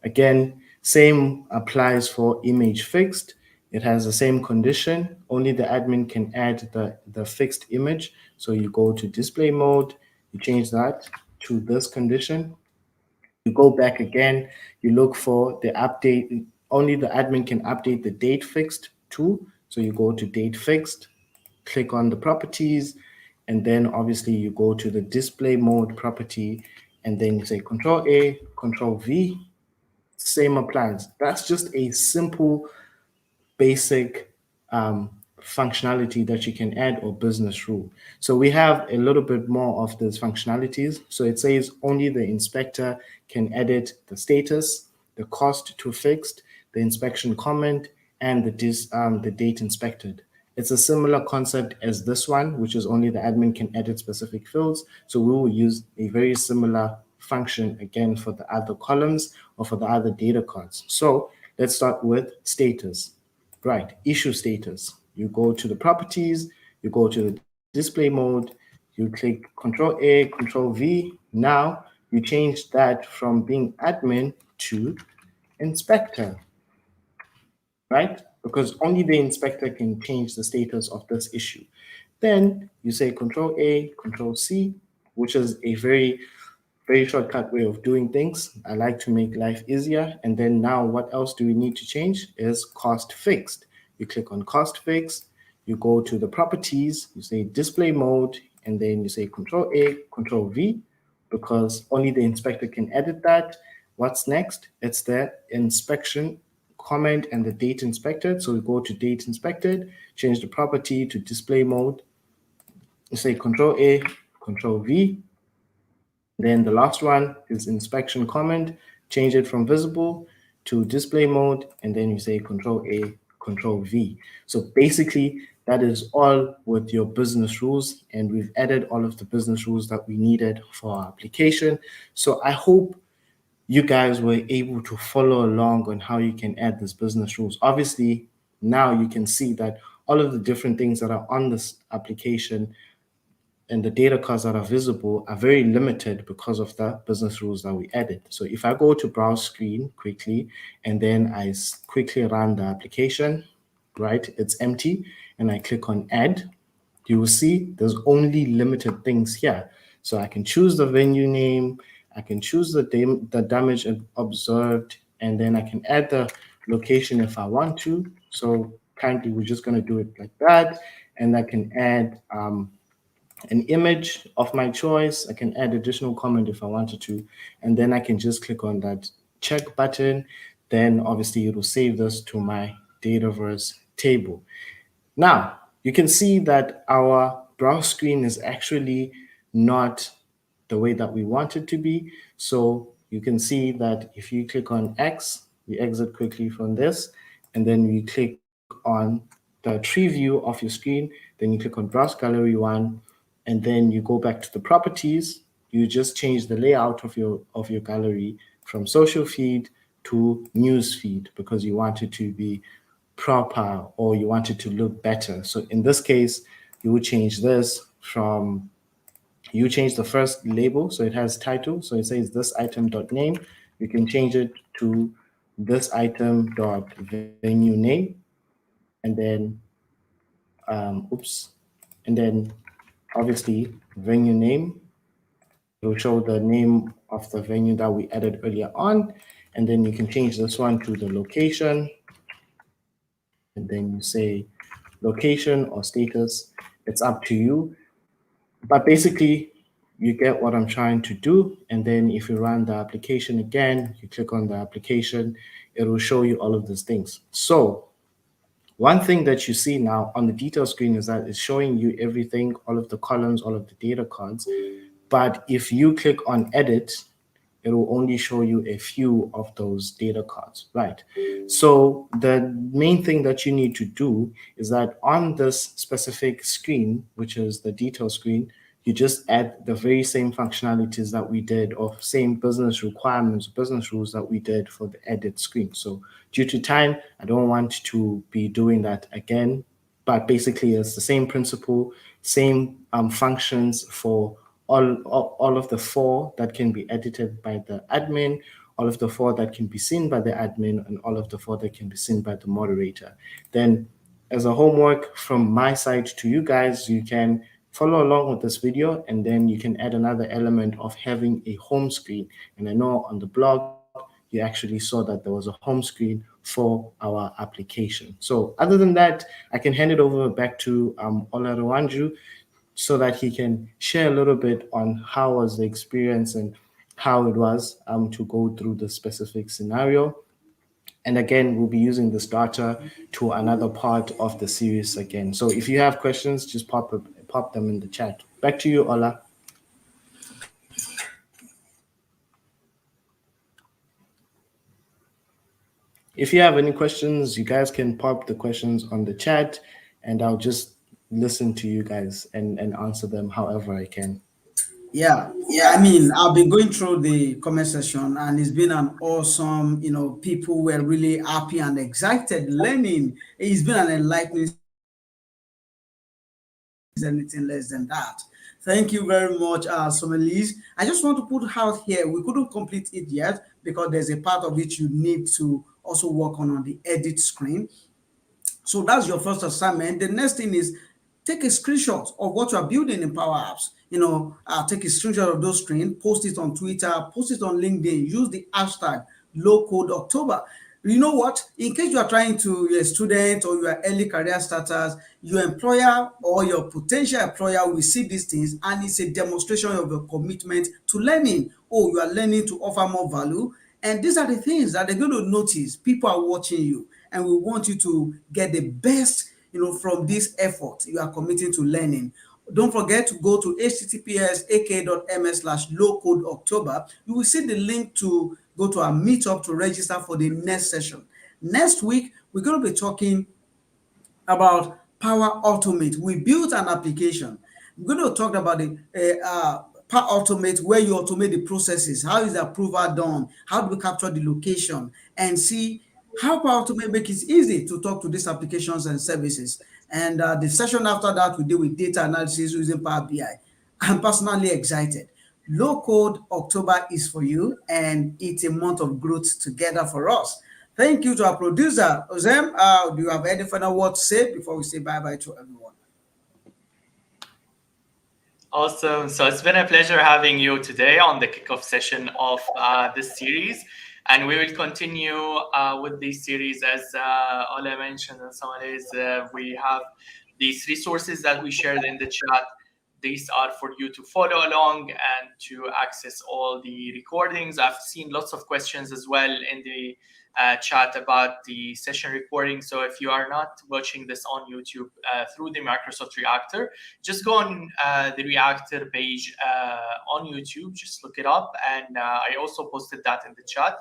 Again, same applies for image fixed. It has the same condition. Only the admin can add the fixed image. So you go to display mode, you change that to this condition. You go back again, you look for the update. Only the admin can update the date fixed too. So you go to date fixed, click on the properties, and then obviously you go to the display mode property, and then you say Control A, Control V, same applies. That's just a simple, basic functionality that you can add or business rule. So we have a little bit more of these functionalities. So it says only the inspector can edit the status, the cost to fixed, the inspection comment, and the date inspected. It's a similar concept as this one, which is only the admin can edit specific fields. So we will use a very similar function again for the other columns or for the other data cards. So let's start with status. Right, issue status. You go to the properties, you go to the display mode, you click Control A, Control V. Now you change that from being admin to inspector, right? Because only the inspector can change the status of this issue. Then you say Control A, Control C, which is a very shortcut way of doing things. I like to make life easier. And then now what else do we need to change is cost fixed. You click on cost fixed, you go to the properties, you say display mode, and then you say Control A, Control V, because only the inspector can edit that. What's next? It's the inspection comment and the date inspected. So we go to date inspected, change the property to display mode, you say Control A, Control V. Then the last one is inspection comment, change it from visible to display mode, and then you say Control A, Control V. So basically, that is all with your business rules, and we've added all of the business rules that we needed for our application. So I hope you guys were able to follow along on how you can add this business rules. Obviously, now you can see that all of the different things that are on this application and the data cards that are visible are very limited because of the business rules that we added. So if I go to browse screen quickly, and then I quickly run the application, right? It's empty, and I click on add. you will see there's only limited things here. So I can choose the venue name, I can choose the damage observed, and then I can add the location if I want to. So currently we're just going to do it like that. And I can add an image of my choice. I can add additional comment if I wanted to. And then I can just click on that check button. Then obviously it will save this to my Dataverse table. Now, you can see that our browse screen is actually not the way that we want it to be. So you can see that if you click on X, we exit quickly from this, and then we click on the tree view of your screen, then you click on Browse Gallery 1, and then you go back to the properties. You just change the layout of your gallery from social feed to news feed because you want it to be proper or you want it to look better. So in this case, you would change this from, you change the first label. So it has title. So it says this item dot name. You can change it to this item dot venue name. And then, oops. And then obviously venue name. It will show the name of the venue that we added earlier on. And then you can change this one to the location. And then you say location or status. It's up to you. But basically, you get what I'm trying to do. And then if you run the application again, you click on the application, it will show you all of these things. So one thing that you see now on the detail screen is that it's showing you everything, all of the columns, all of the data cards. But if you click on edit, it will only show you a few of those data cards, right? So the main thing that you need to do is that on this specific screen, which is the detail screen, you just add the very same functionalities that we did or same business requirements, business rules that we did for the edit screen. So due to time, I don't want to be doing that again, but basically it's the same principle, same functions for all of the four that can be edited by the admin, all of the four that can be seen by the admin, and all of the four that can be seen by the moderator. Then as a homework from my side to you guys, you can follow along with this video, and then you can add another element of having a home screen. And I know on the blog, you actually saw that there was a home screen for our application. So other than that, I can hand it over back to Olaruwanju so that he can share a little bit on how was the experience and how it was to go through the specific scenario. And again, we'll be using this data to another part of the series again. So if you have questions, just pop them in the chat. Back to you, Ola. If you have any questions, you guys can pop the questions on the chat and I'll just listen to you guys and answer them however I can.
Yeah, I mean, I've been going through the comment section and it's been an awesome, people were really happy and excited learning. It's been an enlightening, anything less than that. Thank you very much, Somalis. I just want to put out here, we couldn't complete it yet because there's a part of it you need to also work on the edit screen. So that's your first assignment. The next thing is take a screenshot of what you are building in Power Apps. Take a screenshot of those screen, post it on Twitter, post it on LinkedIn, use the hashtag low code October. You know what? In case you are trying to, you're a student or you are early career starters, your employer or your potential employer will see these things and it's a demonstration of your commitment to learning. Oh, you are learning to offer more value. And these are the things that they're going to notice. People are watching you and we want you to get the best, from this effort you are committing to learning. Don't forget to go to https://aka.ms/lowcodeoctober. You will see the link to go to our meetup to register for the next session. Next week, we're going to be talking about Power Automate. We built an application. We're going to talk about the Power Automate, where you automate the processes. How is the approval done? How do we capture the location? And see how Power Automate makes it easy to talk to these applications and services. And the session after that, we deal with data analysis using Power BI. I'm personally excited. Low Code October is for you, and it's a month of growth together for us. Thank you to our producer, Ozem. Do you have any final word to say before we say bye-bye to everyone?
Awesome. So it's been a pleasure having you today on the kickoff session of this series. And we will continue with this series as Ola mentioned, and Samaris, we have these resources that we shared in the chat. These are for you to follow along and to access all the recordings. I've seen lots of questions as well in the chat about the session recording. So if you are not watching this on YouTube through the Microsoft Reactor, just go on the Reactor page on YouTube, just look it up. And I also posted that in the chat.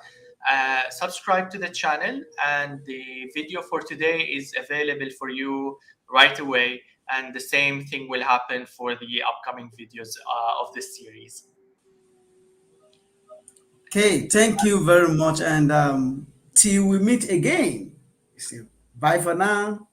Subscribe to the channel, and the video for today is available for you right away. And the same thing will happen for the upcoming videos of this series.
Okay, thank you very much, and till we meet again. See, bye for now.